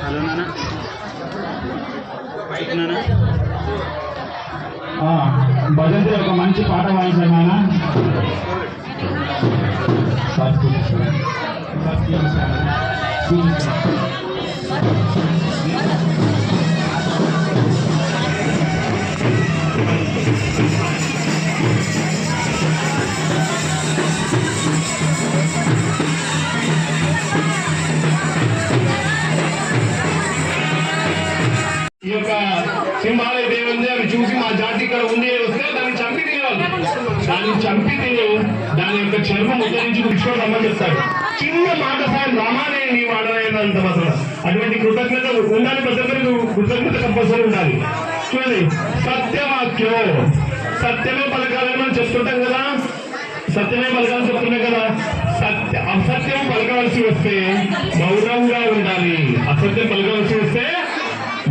Hello నాన్న భజంతి ఒక మంచి పాట వాయించారు నాన్న. ఈ యొక్క సింహాలయ దేవుంది అవి చూసి మా జాతి ఇక్కడ ఉంది వస్తే దాన్ని చంపి తినేవాళ్ళు. దాన్ని చంపి తిని దాని యొక్క చర్మం ఉద్ధరించి కూర్చోవడం చెప్తారు. చిన్న మాట సాయం రామానే నీ వాడనంత అసలు అటువంటి కృతజ్ఞత ఉండాలి. ప్రతి ఒక్కరికి కృతజ్ఞత కంపల్సరీ ఉండాలి. చూడండి, సత్యవాక్యం సత్యమే పలకాలని మనం చెప్తుంటాం కదా, సత్యమే పలకాలని చెప్తున్నాం కదా. అసత్యం పలకవలసి వస్తే మౌనంగా ఉండాలి. అసత్యం పలకవలసి వస్తే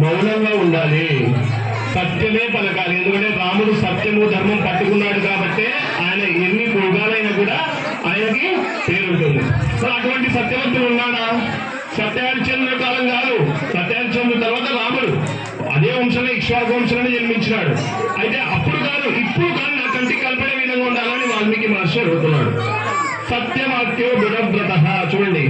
మౌనంగా ఉండాలి. సత్యమే పలకాలి. ఎందుకంటే రాముడు సత్యము ధర్మం పట్టుకున్నాడు కాబట్టి ఆయన ఎన్ని భోగాలైనా కూడా ఆయనకి పేరుంటుంది. సో అటువంటి సత్యవంతుడు ఉన్నాడా? సత్యహరిశ్చంద్రుడి కాలం కాదు, సత్యహరిశ్చంద్రుడి తర్వాత రాముడు అదే వంశంలో ఇక్ష్వాకు వంశంలో జన్మించినాడు. అయితే అప్పుడు కాదు, ఇప్పుడు కానీ నా కంటికి కనపడే విధంగా ఉండాలని వాల్మీకి మహర్షి అడుగుతున్నాడు. సత్యవాక్యో దృఢవ్రత. చూడండి,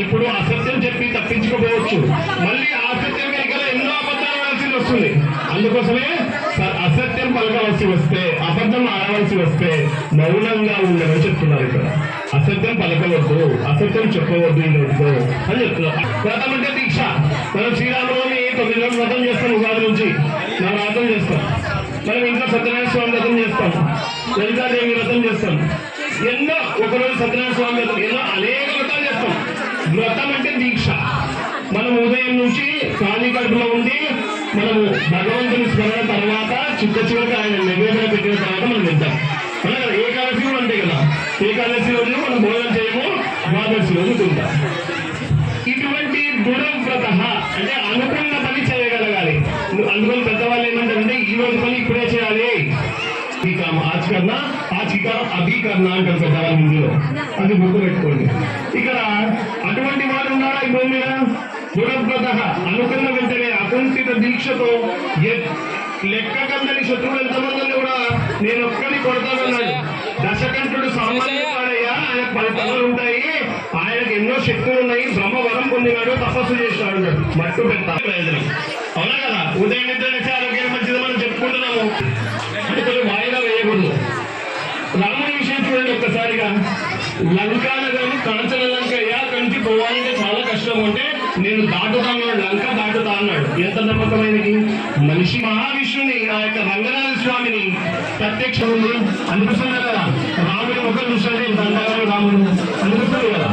ఇప్పుడు అసత్యం చెప్పి తప్పించుకోపోవచ్చు, మళ్ళీ అసత్యం వెనుక ఎన్నో అబద్ధాలు ఆడాల్సి వస్తుంది. అందుకోసమే అసత్యం పలకవలసి వస్తే, అబద్ధం ఆడవలసి వస్తే మౌనంగా ఉండమని చెప్తున్నారు. ఇక్కడ అసత్యం పలకవద్దు, అసత్యం చెప్పవద్దు ఇంట్లో అని చెప్తున్నారు. వ్రతం అంటే దీక్ష. మనం శ్రీరాముని 9 రోజులు వ్రతం చేస్తాం. ఉగాది నుంచి మనం వ్రతం చేస్తాం. మనం ఇంకా సత్యనారాయణ స్వామి వ్రతం చేస్తాం, లలితాదేవి వ్రతం చేస్తాం, ఎన్నో ఒకరోజు సత్యనారాయణ స్వామి వ్రతం, ఎన్నో అనేక వ్రతాలు చేస్తాం. వ్రతం అంటే దీక్ష. మనం ఉదయం నుంచి ఖాళీ కడుపులో ఉండి మనము భగవంతుని స్మరణ తర్వాత చివరికి ఆయన నివేదన పెట్టిన తర్వాత మనం తింటాం. ఏకాదశి కూడా అంతే కదా, ఏకాదశి రోజు మనం భోజనం చేయము, ద్వాదశి రోజు తింటాం. ఇటువంటి దృఢవ్రత అంటే అనుకున్న పని చేయగలగాలి. అందుకని పెద్దవాళ్ళు ఏమంటారంటే ఈ రోజు పని ఇప్పుడే చేయాలి. आज करना आज का अभी करना అంటారు పెద్దవాళ్ళ హిందీలో. అది గుర్తు పెట్టుకోండి. ఇక్కడ అటువంటి వారు ఉన్నారా ఈ భూమి మీద? దృఢవ్రత, అనుకున్న వెంటనే అకుంఠిత దీక్షతో లెక్కకందని శత్రువులు ఎంతమంది కూడా నేను ఒక్కడిని కొడతానన్నాడు. దశకంఠుడు సామాన్యుడయ్యా, ఆయన 10 తలలు ఉంటాయి, ఆయనకు ఎన్నో శక్తులు ఉన్నాయి, బ్రహ్మవరం పొందినాడు, తపస్సు చేసినాడు అన్నాడు. మట్టు పెట్టాలి ప్రయోజనం. అవునా కదా? ఉదయం నిద్ర లేచి ఆరోగ్యం మంచిది మనం చెప్పుకుంటున్నాము, వాయిదా వేయకూడదు. రాముడి విషయం చూడండి ఒక్కసారిగా. లంకానగరం కాంచన లంక కంటి పోవాలంటే చాలా కష్టం. అంటే నేను దాటుతా అన్నాడు, లంక దాటుతా అన్నాడు. ఎంత నమ్మకమైనది మనిషి. మహావిష్ణుని ఆ యొక్క రంగనాథ స్వామిని ప్రత్యక్షం ఉంది. అందుకోసమే కదా రాముడి ముఖం చూస్తే దండగారు రాముడు అందుకోసమే కదా.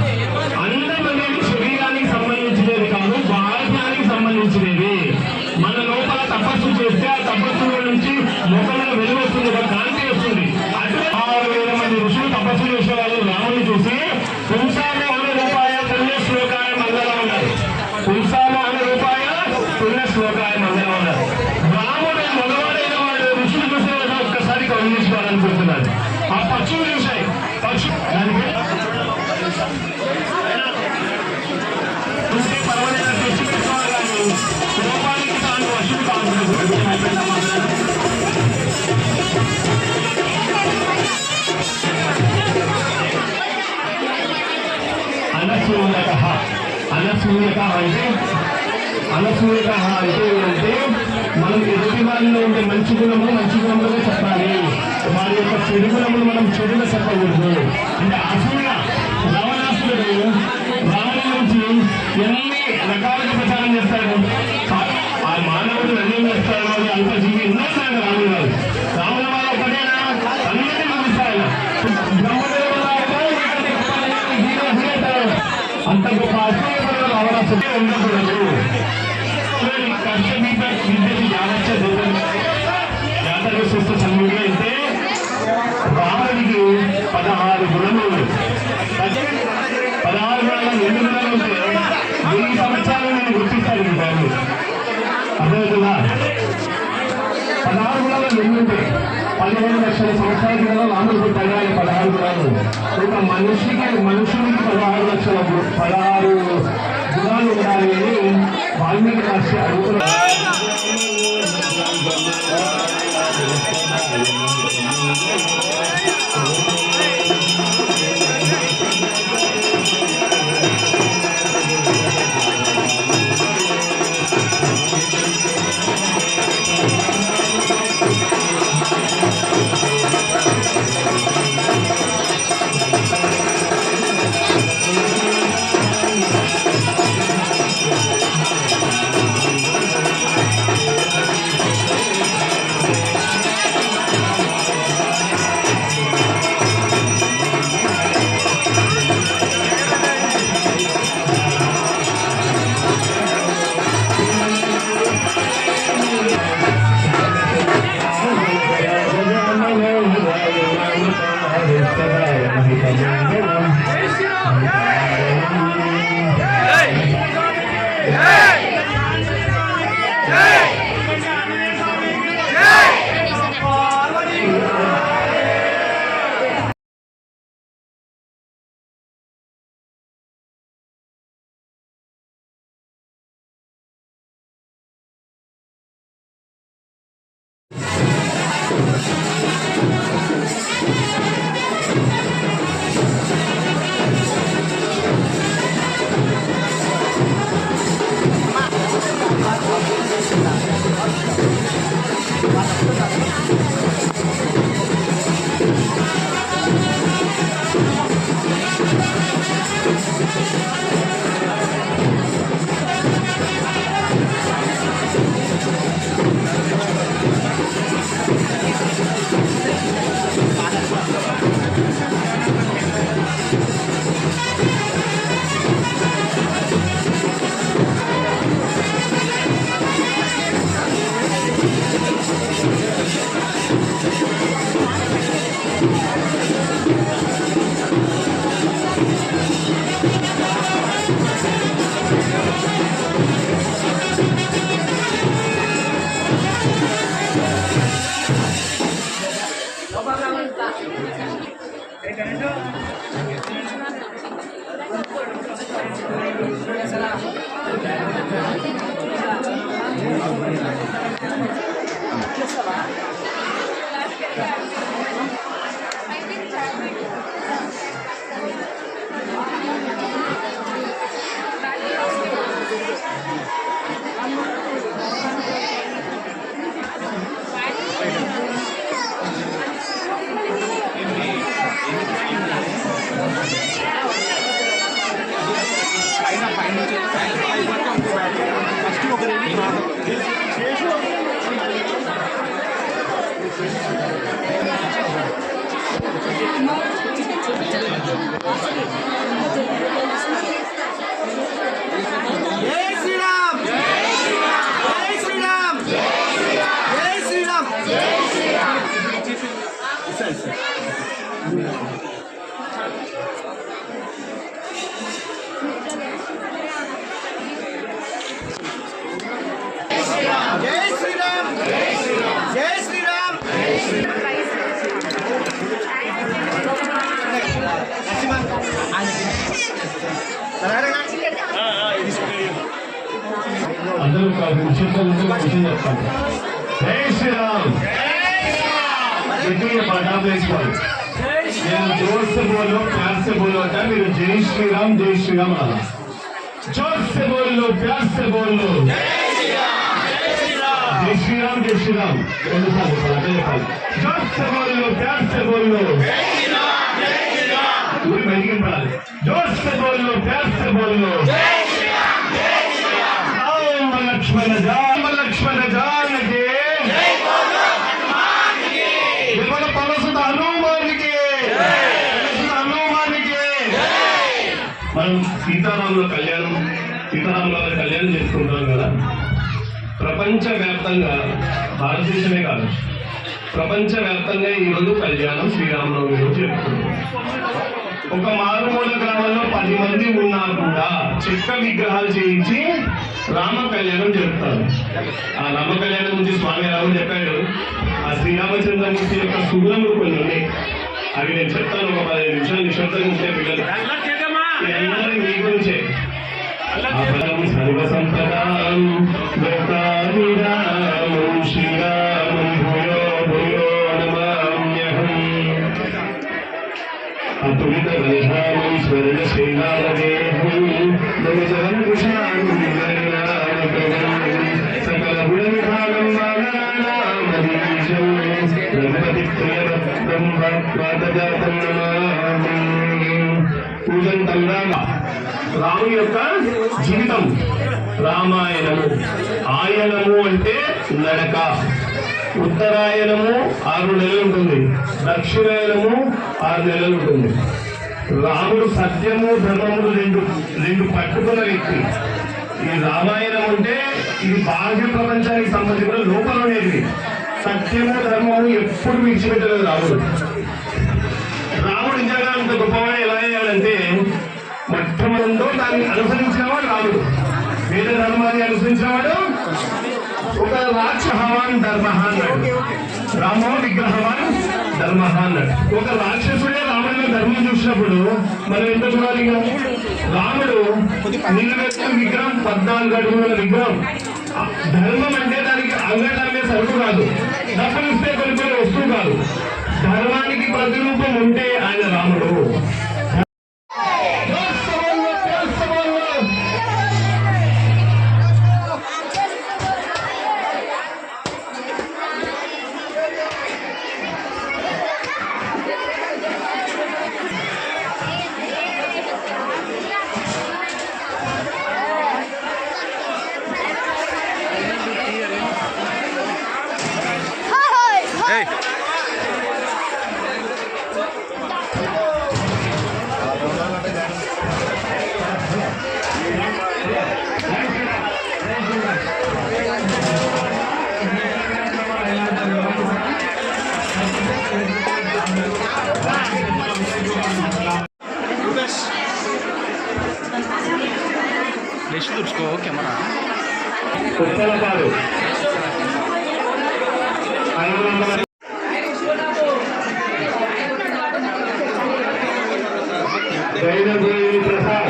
అందం అనేది శరీరానికి సంబంధించినది కాదు, బాహ్యానికి సంబంధించినది. మన లోపల తపస్సు చేస్తే ఆ తపస్సులో నుంచి ముఖంలో వెలుగు వస్తుంది, ఒక కాంతి వస్తుంది. అదే 6000 మంది ఋషులు తపస్సు చేసే వాళ్ళు రాముని చూసి పుంసాలో అనే రూపాయ పుణ్య శ్లోకాయ మంగళం ఉన్నారు. పుంసాలో అనే రూపాయ పుణ్య శ్లోకాయ మంగళం ఉన్నారు. రాముడు మగవాడైన వాడు ఋషులు చూసే వాళ్ళు ఒక్కసారి కౌలించుకోవాలనుకుంటున్నారు. ఆ పక్షులు చూశాయి, పక్షులు దానికి పర్వాలేదు తెచ్చి పెట్టుకోవాలి, కానీ రూపానికి తాను వశులు కాదు. అనసూయక అంటే ఏంటంటే మనం ఎదుటి వాళ్ళలో ఉండే మంచి గుణములు చెప్పాలి. వారి యొక్క చెడు గుణములు మనం చెడుగా చెప్పకూడదు. అంటే అసూయ, రావణాసురుడు రాముడి నుంచి ఎన్ని రకాలుగా ప్రచారం చేస్తాడు. ఆ మానవుడు అన్యం చేస్తాడు, అల్పజీవి ఎన్నో ఉన్నాడు రాముడు గారు. రాముల వాళ్ళ ఒకటేనా? అన్నిటినీ చూపిస్తాడు. బ్రహ్మదేవుడు అంత గొప్ప అసూయ రావణాసురుడు ఉండకూడదు. జాతర చూస్తే చదువుగా అయితే రాముడికి 16 గుణములు. 16 గుణాలు 2 గుణాలు ఉంటే 1000 సంవత్సరాలు నేను గుర్తిస్తాను ఈ బాబు. అర్థమవుతుందా? 16 గుణాలు 2 ఉంటాయి. 15 లక్షల సంవత్సరాల క్రితం రాముడు పుట్టాడు. ఆయన 16 గుణాలు. ఒక మనుషునికి 16 గుణాలు ఉండాలి అని వాల్మీకి రాసి అడుగుతున్నారు. అందరూ విషయం చెప్తాను. జై శ్రీరామ్. నేను జోర్ से बोलो, प्यार से बोलो होता है. మీరు జై శ్రీరామ్ జై శ్రీరామ్ అలా जोर से बोल लो, प्यार से बोल लो. जय श्री राम जय श्री राम. जोर से बोल लो, प्यार से बोल लो. पूरी बैठिए पढ़ा. जोर से बोल लो, प्यार से बोल लो. राम लक्ष्मण जान जान के మనం సీతారాముల గారి కళ్యాణం చేసుకుంటాం కదా. ప్రపంచవ్యాప్తంగా, భారతదేశమే కాదు ప్రపంచవ్యాప్తంగా ఈరోజు కళ్యాణం శ్రీరామనవమి రోజు జరుపుకుంటాం. ఒక మారుమూల గ్రామంలో 10 మంది ఉన్నా కూడా చెక్క విగ్రహాలు చేయించి రామ కళ్యాణం జరుపుతారు. ఆ రామ కళ్యాణం గురించి స్వామి రాముడు చెప్పాడు. ఆ శ్రీరామచంద్రమూర్తి యొక్క సుగుణములు కొన్ని ఉన్నాయి. అవి నేను చెప్తాను. ఒక 15 నిమిషాలు నిశ్శబ్దంగా ఉంటే పిల్లలు అందరూ మీ గురించే. సర్వసంపదాం లోకాభిరామం శ్రీరామం భూయో భూయో నమామ్యహం. అతులిత బలిధామం స్వర్ణశైలాదేహం నమజలంకుశాం సకల గుణ విధానం పూజంతం రామ. రాముని యొక్క జీవితం రామాయణము. ఆయనము అంటే నడక. ఉత్తరాయణము 6 నెలలు ఉంటుంది, దక్షిణాయనము 6 నెలలు ఉంటుంది. రాముడు సత్యము ధర్మములు రెండు పట్టుకున్న వ్యక్తి. ఈ రామాయణం అంటే ఇది బాహ్య ప్రపంచానికి సంబంధించిన లోపల ఉండేది. సత్యము ధర్మము ఎప్పుడు విడిచిపెట్టలేదు రాముడు. రాముడు నిజంగా అంత గొప్పవాడు ఎలా అయ్యాడంటే మొట్టమొదటిలో దాన్ని అనుసరించినవాడు రాముడు. వేద ధర్మాన్ని అనుసరించినవాడు. ఒక రాక్షహవాన్ ధర్మ అన్నాడు, రామో విగ్రహవాన్ ధర్మ అన్నాడు. ఒక రాక్షసుడే రాముడిలో ధర్మం చూసినప్పుడు మనం ఎంత చూడాలి? రాముడు నిలబెట్టిన విగ్రహం 14 అడుగుల విగ్రహం. ధర్మం అంటే దానికి అంగటమే సరుకు కాదు, డబ్బులు ఇస్తే కొనుక్కునే వస్తువు కాదు. ధర్మానికి ప్రతిరూపం ఉంటే ఆయన రాముడు. కెమెరా ఉత్తలపాడు ప్రసాద్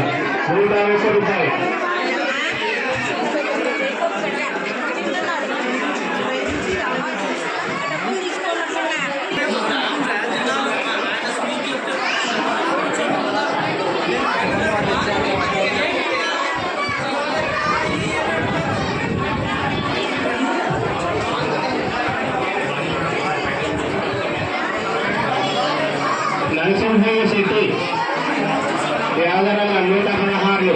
150 రూపాయలు. నరసింహయ్య శెట్టి 116.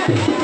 ఆ